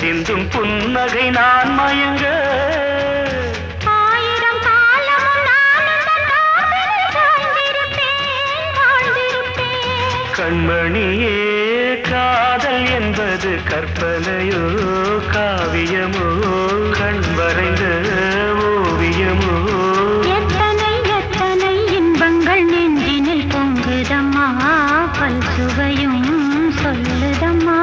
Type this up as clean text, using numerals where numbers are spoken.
சிந்தும் புன்னகை நான் மயங்க கண்மணியே காதல் என்பது கற்பனையோ காவியமோ கண் வரைந்த ஓவியமோ எத்தனை எத்தனை இன்பங்கள் நெஞ்சினில் பொங்குதம்மா பல் சுவையும் சொல்லுதம்மா